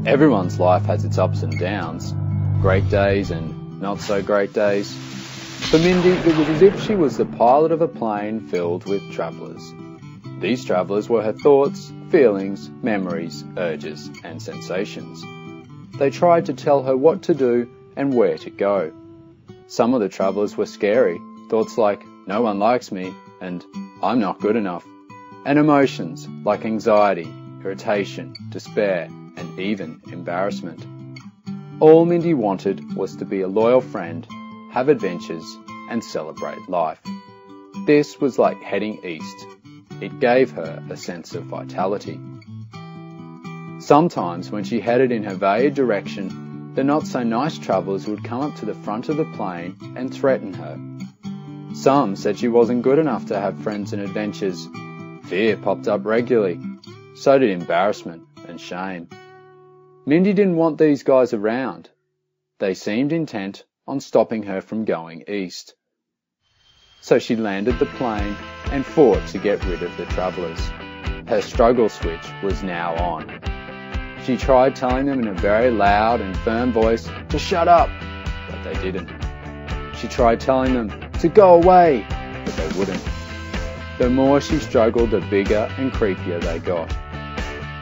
Everyone's life has its ups and downs, great days and not so great days. For Mindy, it was as if she was the pilot of a plane filled with travellers. These travellers were her thoughts, feelings, memories, urges and sensations. They tried to tell her what to do and where to go. Some of the travellers were scary, thoughts like, no one likes me and I'm not good enough, and emotions like anxiety, irritation, despair, and even embarrassment. All Mindy wanted was to be a loyal friend, have adventures, and celebrate life. This was like heading east. It gave her a sense of vitality. Sometimes when she headed in her valued direction, the not-so-nice travellers would come up to the front of the plane and threaten her. Some said she wasn't good enough to have friends and adventures. Fear popped up regularly. So did embarrassment and shame. Mindy didn't want these guys around. They seemed intent on stopping her from going east. So she landed the plane and fought to get rid of the travellers. Her struggle switch was now on. She tried telling them in a very loud and firm voice to shut up, but they didn't. She tried telling them to go away, but they wouldn't. The more she struggled, the bigger and creepier they got.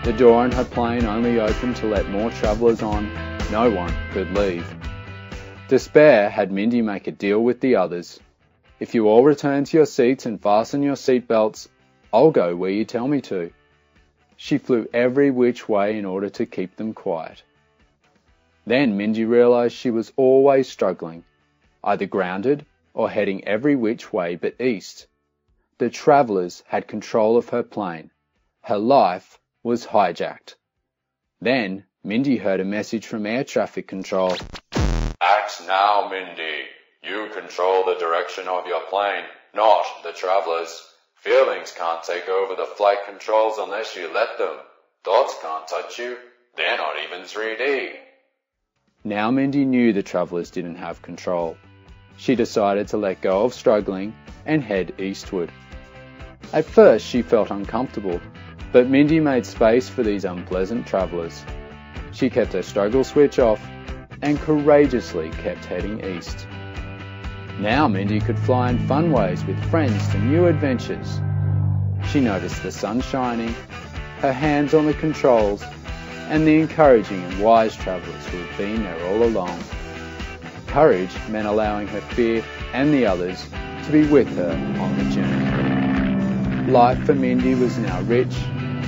The door in her plane only opened to let more travellers on. No one could leave. Despair had Mindy make a deal with the others. If you all return to your seats and fasten your seatbelts, I'll go where you tell me to. She flew every which way in order to keep them quiet. Then Mindy realised she was always struggling, either grounded or heading every which way but east. The travellers had control of her plane. Her life was hijacked. Then Mindy heard a message from air traffic control. Act now, Mindy. You control the direction of your plane, not the travellers. Feelings can't take over the flight controls unless you let them. Thoughts can't touch you. They're not even 3D. Now Mindy knew the travellers didn't have control. She decided to let go of struggling and head eastward. At first she felt uncomfortable, but Mindy made space for these unpleasant travellers. She kept her struggle switch off and courageously kept heading east. Now Mindy could fly in fun ways with friends to new adventures. She noticed the sun shining, her hands on the controls, and the encouraging and wise travellers who had been there all along. Courage meant allowing her fear and the others to be with her on the journey. Life for Mindy was now rich,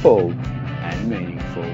full, and meaningful.